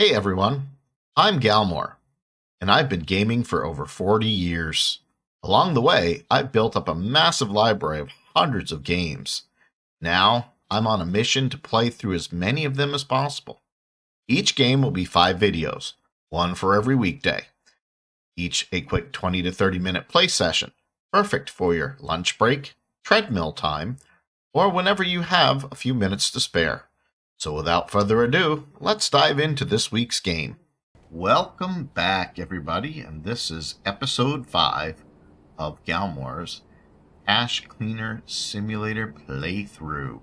Hey everyone, I'm Galmore, and I've been gaming for over 40 years. Along the way, I've built up a massive library of hundreds of games. Now, I'm on a mission to play through as many of them as possible. Each game will be 5 videos, one for every weekday. Each a quick 20 to 30 minute play session, perfect for your lunch break, treadmill time, or whenever you have a few minutes to spare. So without further ado, let's dive into this week's game. Welcome back, everybody, and this is episode 5 of Galmore's Ash Cleaner Simulator playthrough.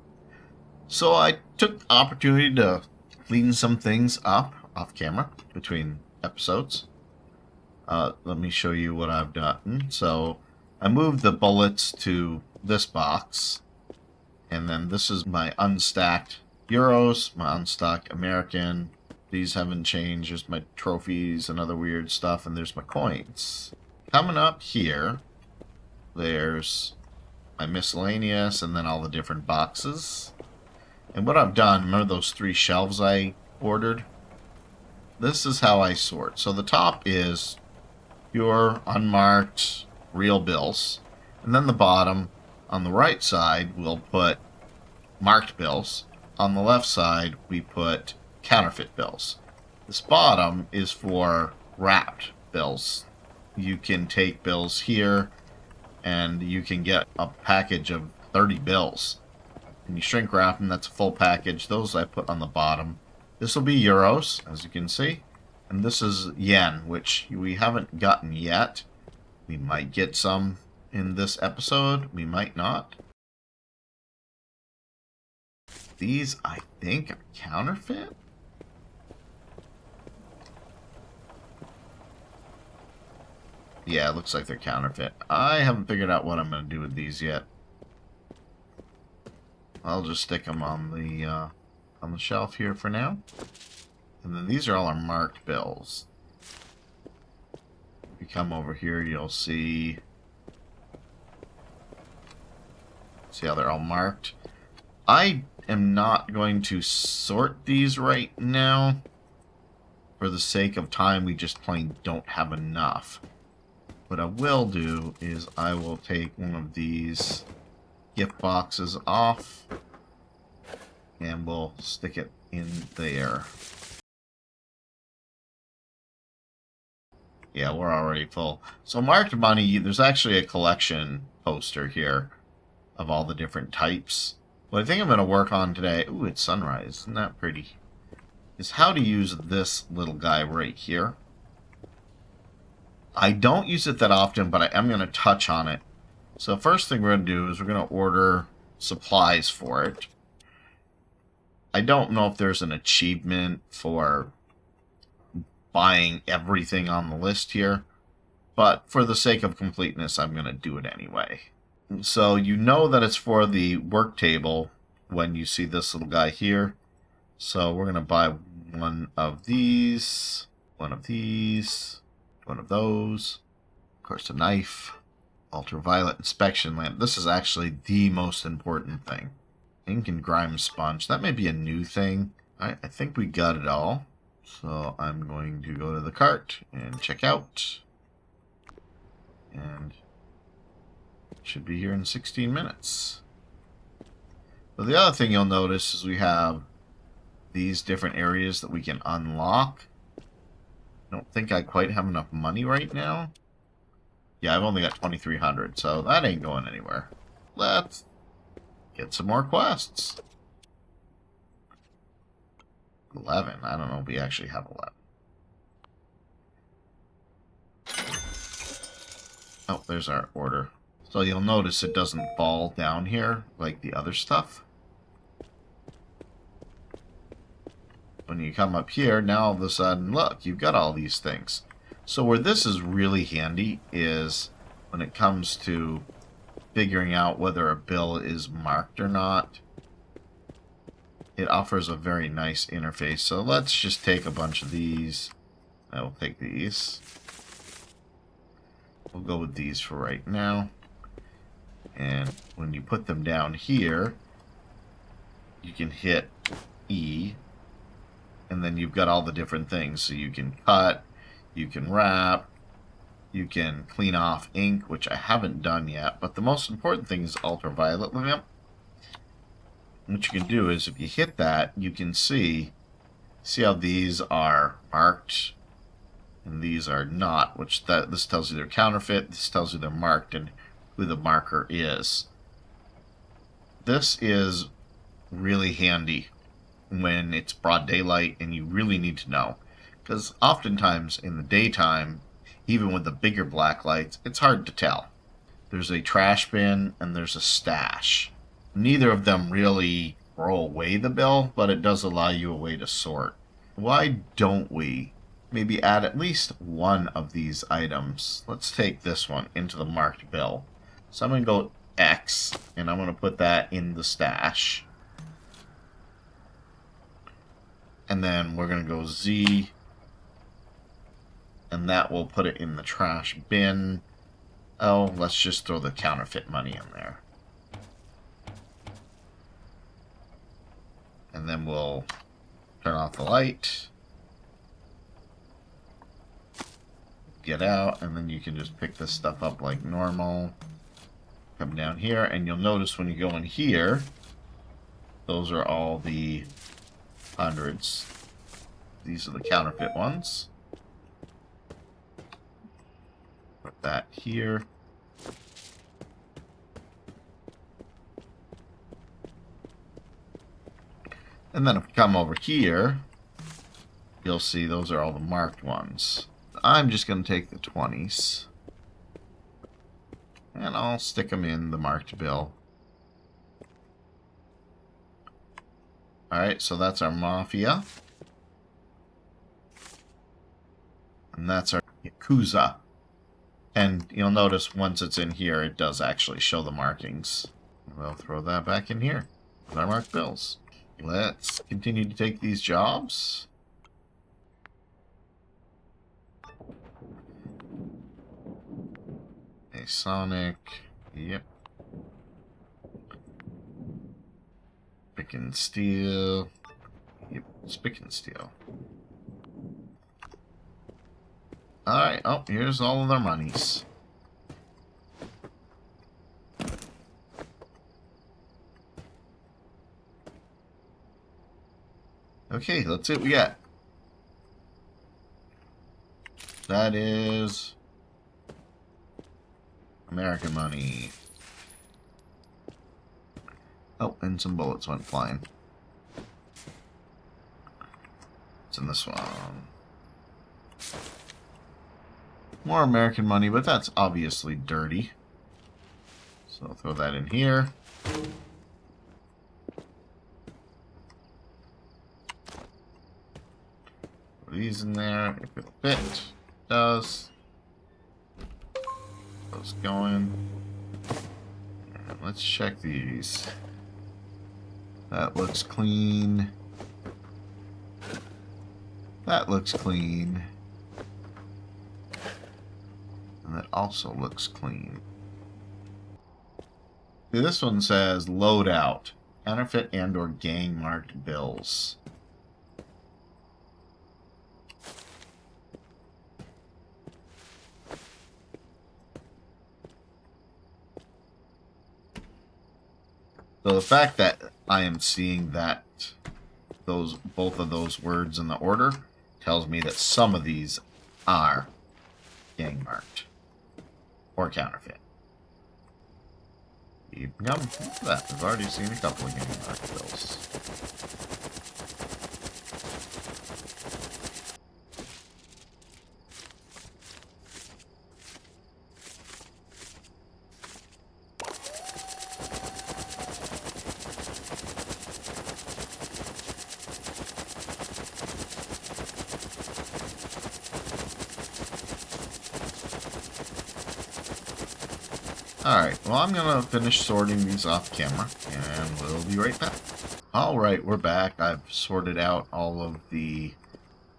So I took the opportunity to clean some things up off camera between episodes. Let me show you what I've done. So I moved the bullets to this box, and then this is my unstacked euros, my unstacked American. These haven't changed. There's my trophies and other weird stuff, and there's my coins. Coming up here, there's my miscellaneous, and then all the different boxes. And what I've done, remember those 3 shelves I ordered? This is how I sort. So the top is pure, unmarked, real bills. And then the bottom, on the right side, we'll put marked bills. On the left side, we put counterfeit bills. This bottom is for wrapped bills. You can take bills here, and you can get a package of 30 bills. And you shrink wrap them, that's a full package. Those I put on the bottom. This will be euros, as you can see. And this is yen, which we haven't gotten yet. We might get some in this episode. We might not. These, I think, are counterfeit? Yeah, it looks like they're counterfeit. I haven't figured out what I'm going to do with these yet. I'll just stick them on the shelf here for now. And then these are all our marked bills. If you come over here, you'll see how they're all marked. I am not going to sort these right now. For the sake of time, we just plain don't have enough. What I will do is I will take one of these gift boxes off, and we'll stick it in there. Yeah, we're already full. So marked money, there's actually a collection poster here of all the different types. What I think I'm going to work on today, ooh, it's sunrise, isn't that pretty, is how to use this little guy right here. I don't use it that often, but I am going to touch on it. So first thing we're going to do is we're going to order supplies for it. I don't know if there's an achievement for buying everything on the list here, but for the sake of completeness, I'm going to do it anyway. So you know that it's for the work table when you see this little guy here. So we're going to buy one of these, one of these, one of those. Of course, a knife, ultraviolet inspection lamp. This is actually the most important thing. Ink and grime sponge. That may be a new thing. I think we got it all. So I'm going to go to the cart and check out. And should be here in 16 minutes. But the other thing you'll notice is we have these different areas that we can unlock. I don't think I quite have enough money right now. Yeah, I've only got 2,300, so that ain't going anywhere. Let's get some more quests. 11. I don't know if we actually have 11. Oh, there's our order. So you'll notice it doesn't fall down here like the other stuff. When you come up here, now all of a sudden, look, you've got all these things. So where this is really handy is when it comes to figuring out whether a bill is marked or not. It offers a very nice interface. So let's just take a bunch of these. I will take these. We'll go with these for right now. And when you put them down here, you can hit E And then you've got all the different things. So you can cut, you can wrap, you can clean off ink, which I haven't done yet. But the most important thing is ultraviolet lamp. What you can do is if you hit that, you can see how these are marked and these are not, which this tells you they're counterfeit, this tells you they're marked and who the marker is. This is really handy when it's broad daylight and you really need to know, because oftentimes in the daytime, even with the bigger black lights, it's hard to tell. There's a trash bin and there's a stash. Neither of them really throw away the bill, but it does allow you a way to sort. Why don't we maybe add at least one of these items? Let's take this one into the marked bill. So I'm going to go X, and I'm going to put that in the stash. And then we're going to go Z, and that will put it in the trash bin. Oh, let's just throw the counterfeit money in there. And then we'll turn off the light. Get out, and then you can just pick this stuff up like normal. Come down here, and you'll notice when you go in here, those are all the hundreds. These are the counterfeit ones. Put that here. And then if we come over here, you'll see those are all the marked ones. I'm just going to take the 20s. And I'll stick them in the marked bill. Alright, so that's our Mafia. And that's our Yakuza. And you'll notice once it's in here, it does actually show the markings. We'll throw that back in here with our marked bills. Let's continue to take these jobs. A Sonic. Yep. Spick and Steel. Yep, Spick and Steel. Alright, oh, here's all of their monies. Okay, that's it we got. That is American money. Oh, and some bullets went flying. What's in this one? More American money, but that's obviously dirty. So I'll throw that in here. Put these in there if it fit. Does. Those going. And let's check these. That looks clean. That looks clean. And that also looks clean. See, this one says loadout. Counterfeit and or gang marked bills. So the fact that I am seeing that both of those words in the order tells me that some of these are gang marked or counterfeit. Keep coming. Look at that. We've already seen a couple of gang marked bills. Alright, well I'm going to finish sorting these off camera, and we'll be right back. Alright, we're back. I've sorted out all of the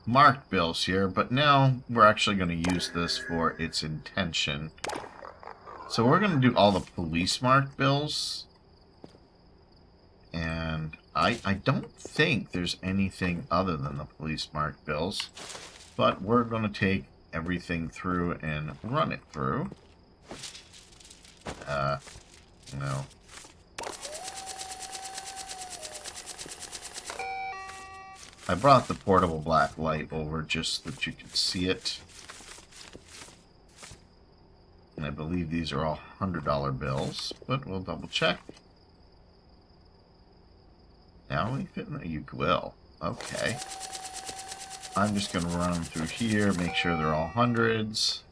marked bills here, but now we're actually going to use this for its intention. So we're going to do all the police marked bills, and I don't think there's anything other than the police marked bills, but we're going to take everything through and run it through. No. I brought the portable black light over just so that you could see it. And I believe these are all $100 bills, but we'll double check. Now we fit in there. You will. Okay. I'm just going to run them through here, make sure they're all hundreds.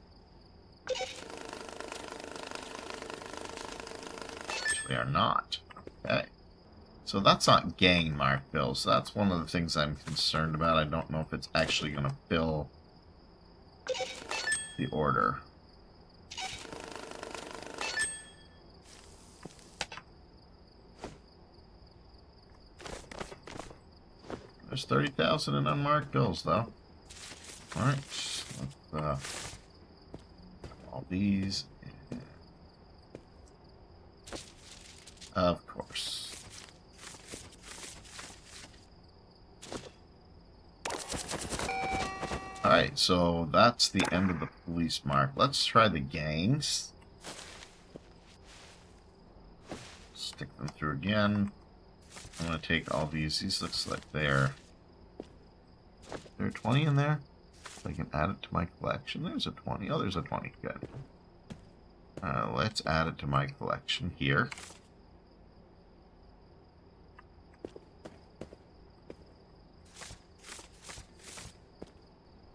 They are not. Okay. So that's not gang marked bills. That's one of the things I'm concerned about. I don't know if it's actually going to fill the order. There's 30,000 in unmarked bills, though. Alright. All these. Of course. Alright, so that's the end of the police mark. Let's try the gangs. Stick them through again. I'm going to take all these. These looks like they're... There 20 in there? I can add it to my collection. There's a 20. Oh, there's a 20. Good. Let's add it to my collection here.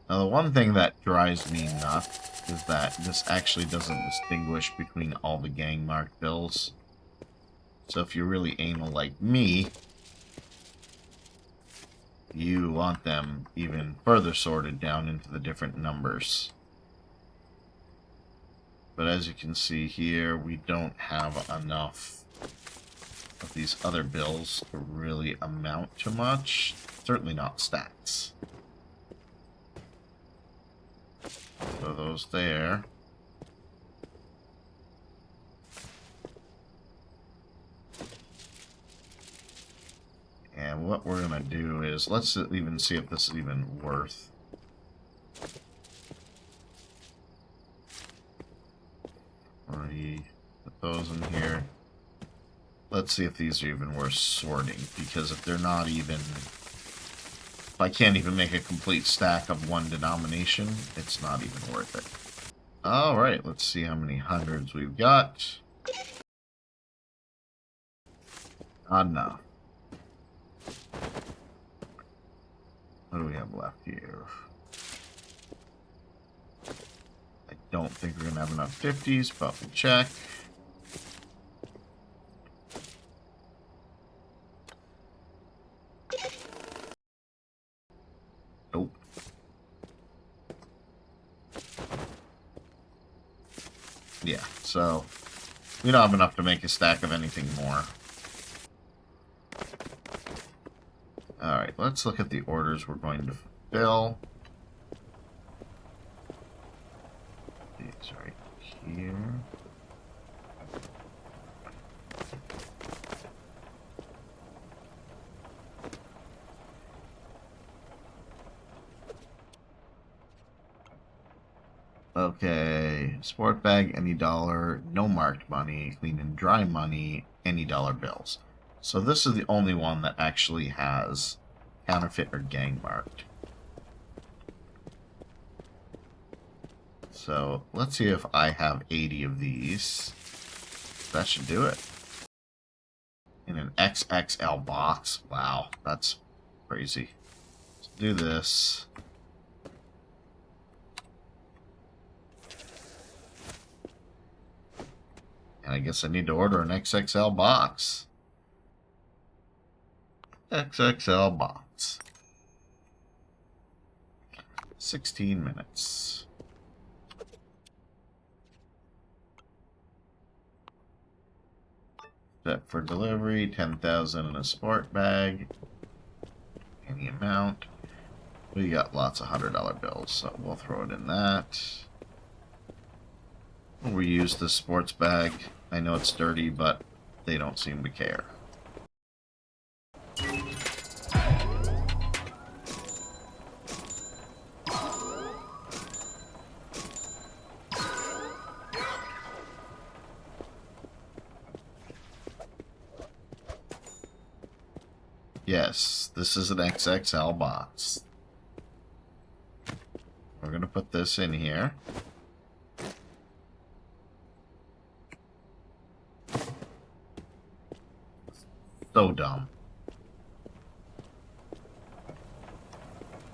Now, the one thing that drives me nuts is that this actually doesn't distinguish between all the gang marked bills. So if you're really anal like me, you want them even further sorted down into the different numbers. But as you can see here, we don't have enough of these other bills to really amount to much. Certainly not stacks. So those there. And what we're going to do is, let's even see if this is even worth. Put those in here. Let's see if these are even worth sorting, because if they're not even... If I can't even make a complete stack of one denomination, it's not even worth it. Alright, let's see how many hundreds we've got. Not enough. What do we have left here? I don't think we're going to have enough 50s, but we'll check. Nope. Yeah, so we don't have enough to make a stack of anything more. Alright, let's look at the orders we're going to fill. These right here. Okay, sport bag, any dollar, no marked money, clean and dry money, any dollar bills. So this is the only one that actually has counterfeit or gang marked. So let's see if I have 80 of these. That should do it. In an XXL box. Wow, that's crazy. Let's do this. And I guess I need to order an XXL box. XXL box. 16 minutes. Set for delivery, 10,000 in a sport bag. Any amount. We got lots of $100 bills, so we'll throw it in that. We'll reuse the sports bag. I know it's dirty, but they don't seem to care. Yes, this is an XXL box. We're going to put this in here. So dumb.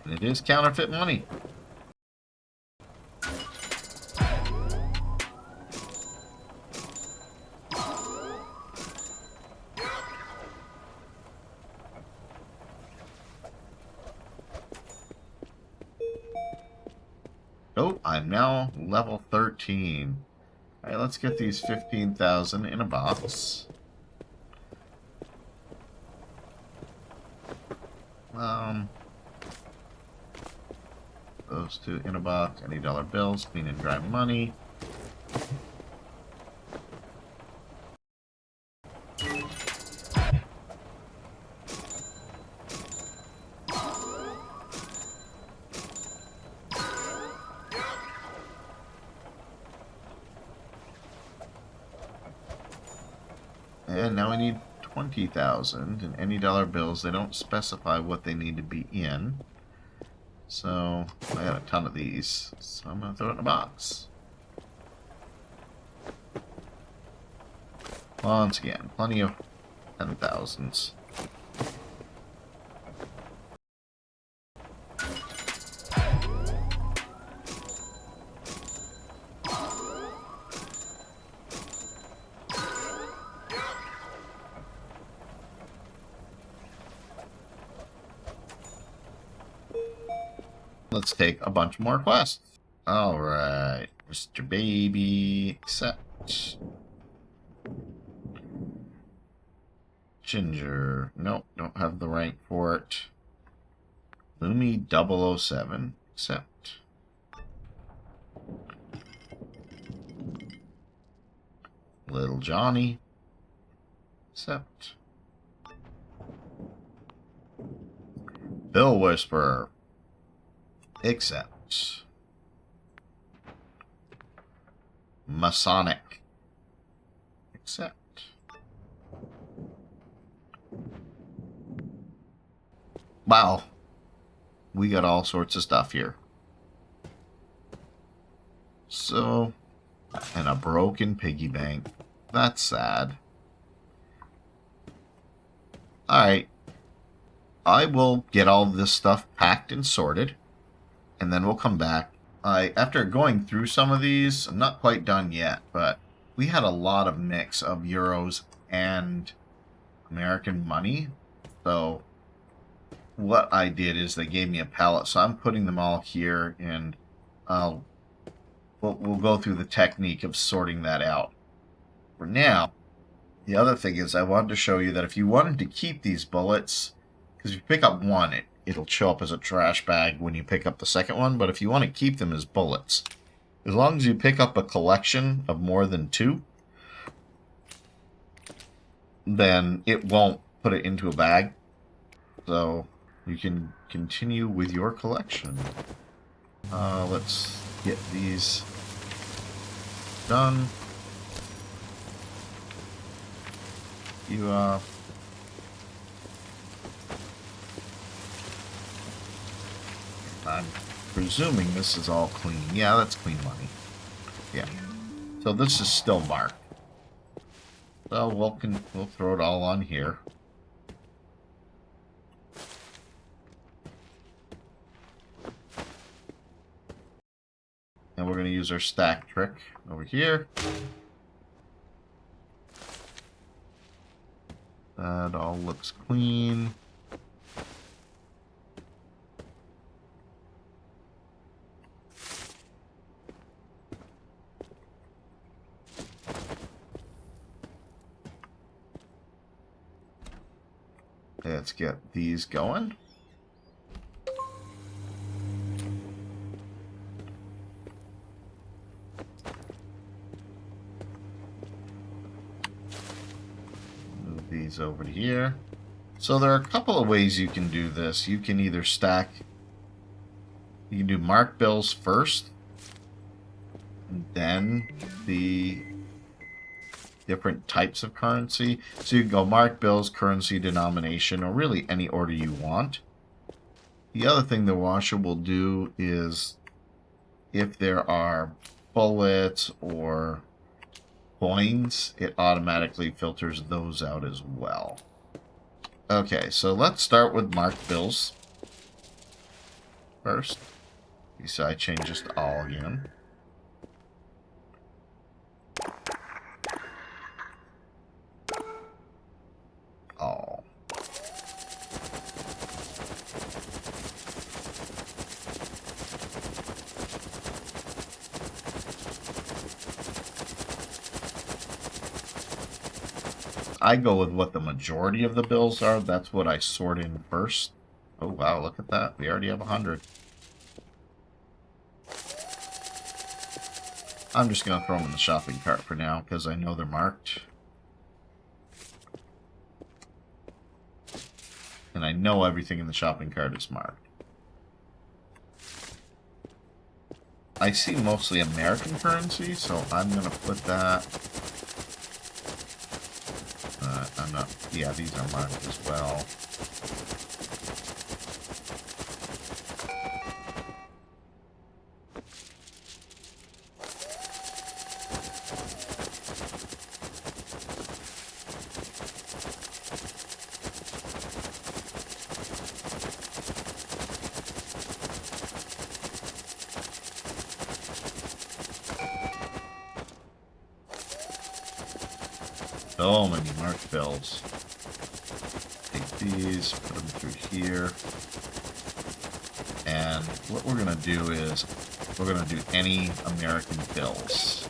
And it is counterfeit money. Oh, I'm now level 13. Alright, let's get these 15,000 in a box. Those two in a box. Any dollar bills, clean and dry money. And now I need 20,000 and any dollar bills. They don't specify what they need to be in. So I got a ton of these. So I'm going to throw it in a box. Once again, plenty of 10,000s. Let's take a bunch more quests. Alright, Mr. Baby, accept. Ginger, nope, don't have the rank for it. Lumi 007, accept. Little Johnny, accept. Bill Whisperer, accept. Masonic, accept. Wow, we got all sorts of stuff here. So, and a broken piggy bank. That's sad. Alright. I will get all this stuff packed and sorted. And then we'll come back. After going through some of these, I'm not quite done yet, but we had a lot of mix of euros and American money. So what I did is they gave me a palette. So I'm putting them all here, and we'll go through the technique of sorting that out. For now, the other thing is I wanted to show you that if you wanted to keep these bullets, because if you pick up one, it'll show up as a trash bag when you pick up the second one, but if you want to keep them as bullets, as long as you pick up a collection of more than 2, then it won't put it into a bag. So you can continue with your collection. Let's get these done. I'm presuming this is all clean. Yeah, that's clean money. Yeah. So this is still marked. So we'll throw it all on here. And we're going to use our stack trick over here. That all looks clean. Let's get these going. Move these over to here. So there are a couple of ways you can do this. You can either stack, you can do marked bills first, and then the different types of currency. So you can go marked bills, currency, denomination, or really any order you want. The other thing the washer will do is if there are bullets or coins, it automatically filters those out as well. Okay, so let's start with marked bills first. So I change this to all again. All. I go with what the majority of the bills are. That's what I sort in first. Oh, wow, look at that. We already have 100. I'm just going to throw them in the shopping cart for now because I know they're marked. And I know everything in the shopping cart is marked. I see mostly American currency, so I'm going to put that... I'm not... Yeah, these are marked as well. So many marked bills. Take these, put them through here. And what we're going to do is we're going to do any American bills.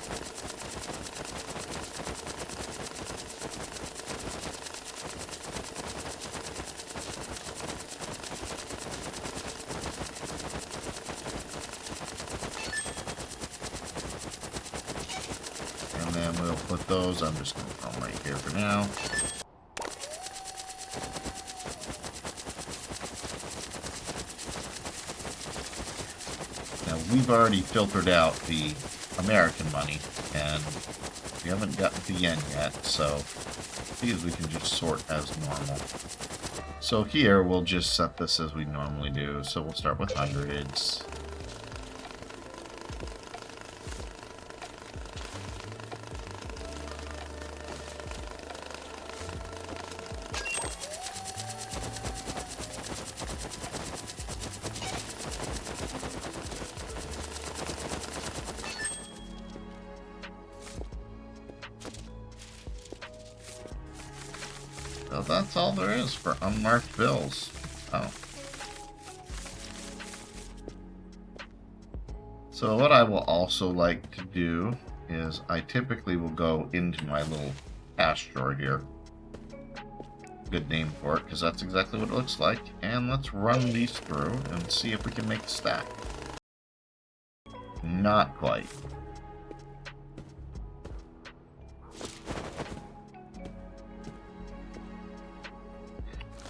And then we'll put those, I'm just going to put them right here for now. Now we've already filtered out the American money, and we haven't gotten to yen yet, so these we can just sort as normal. So here we'll just set this as we normally do, so we'll start with hundreds. So that's all there is for unmarked bills. Oh. So what I will also like to do is I typically will go into my little cash drawer here. Good name for it, because that's exactly what it looks like. And let's run these through and see if we can make a stack. Not quite.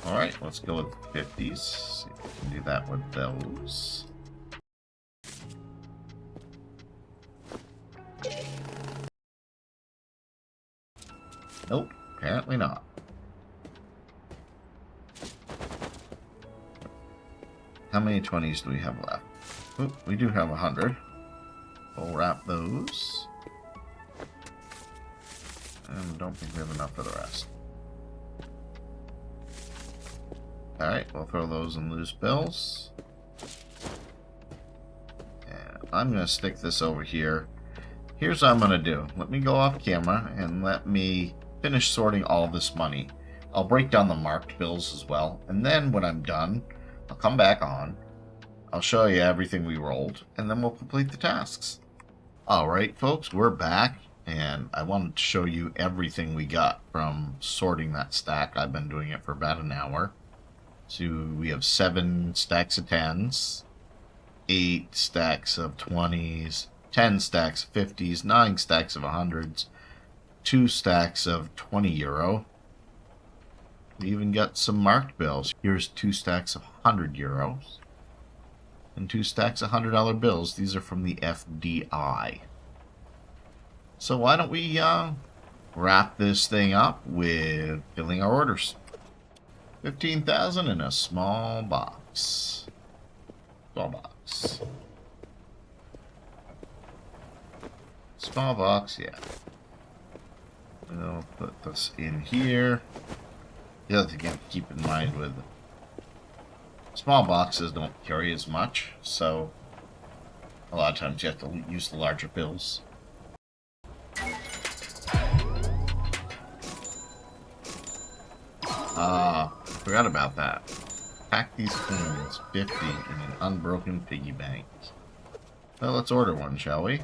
Alright, let's go with 50s. See if we can do that with those. Nope, apparently not. How many 20s do we have left? Oop, we do have 100. We'll wrap those. And don't think we have enough for the rest. Alright, we'll throw those in loose bills. And I'm going to stick this over here. Here's what I'm going to do. Let me go off camera and let me finish sorting all this money. I'll break down the marked bills as well. And then when I'm done, I'll come back on. I'll show you everything we rolled. And then we'll complete the tasks. Alright, folks, we're back. And I wanted to show you everything we got from sorting that stack. I've been doing it for about an hour. So we have 7 stacks of 10s, 8 stacks of 20s, 10 stacks of 50s, 9 stacks of 100s, 2 stacks of 20 euro. We even got some marked bills. Here's 2 stacks of 100 euros and 2 stacks of $100 bills. These are from the FDI. So why don't we wrap this thing up with filling our orders. 15,000 in a small box. Small box. Small box, yeah. We'll put this in here. The other thing you have to keep in mind with small boxes don't carry as much, so a lot of times you have to use the larger bills. Forgot about that. Pack these coins, 50 in an unbroken piggy bank. Well, let's order one, shall we?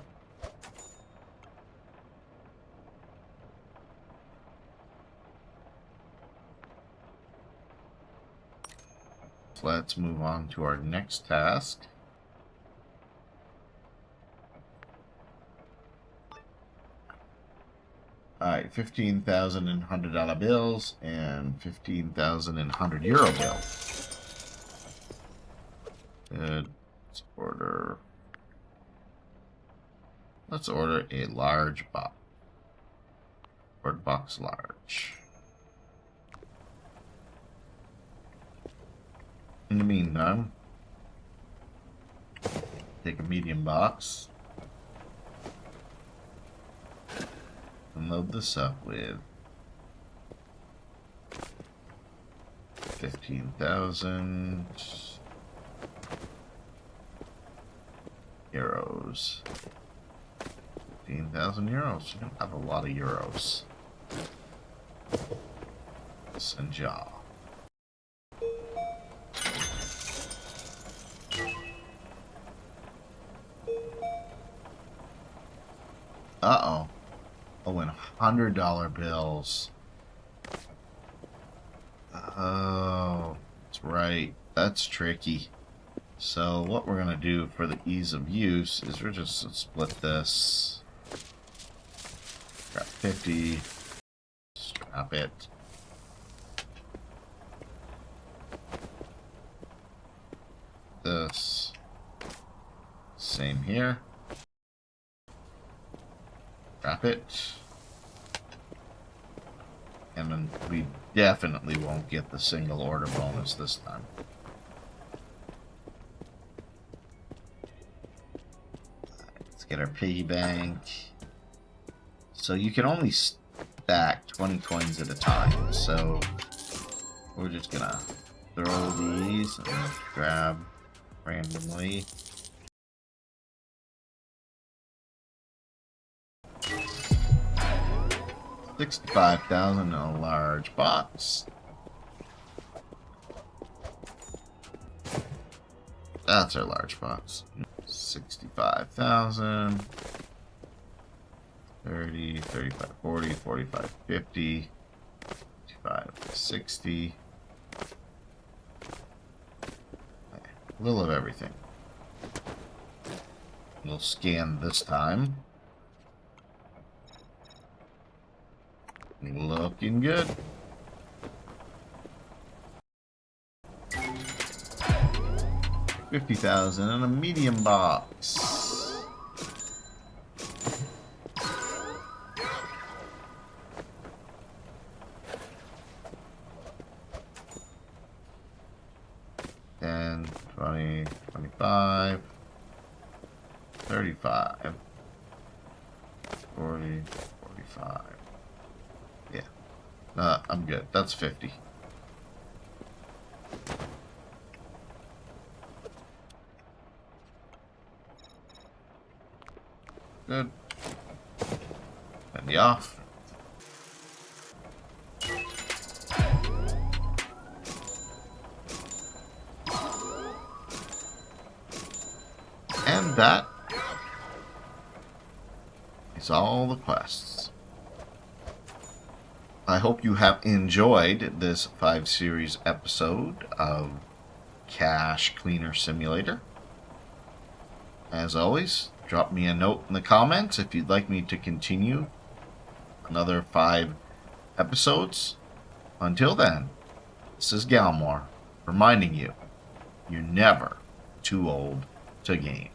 So let's move on to our next task. Alright, 15,000 in $100 bills and 15,000 in €100 bills. Good. Let's order a large box. Word box large. In the meantime, take a medium box and load this up with 15,000 euros. 15,000 euros. You don't have a lot of euros. Senja. Uh-oh. Oh, and $100 bills. Oh, that's right. That's tricky. So what we're going to do for the ease of use is we're just going to split this. Grab 50. Strap it. This. Same here. Wrap it. And then we definitely won't get the single order bonus this time. Let's get our piggy bank. So you can only stack 20 coins at a time. So we're just gonna throw these and grab randomly. $65,000 in a large box. That's our large box. 65,000. 30, 35, 40, 45, 50, 55, 60. A little of everything. We'll scan this time. Looking good. $50,000 in a medium box. $10, $20, $25, $35, $40, $45. Yeah. I'm good. That's 50. Good. And the off. And that is all the quests. I hope you have enjoyed this 5-series episode of Cash Cleaner Simulator. As always, drop me a note in the comments if you'd like me to continue another 5 episodes. Until then, this is Galmore reminding you, you're never too old to game.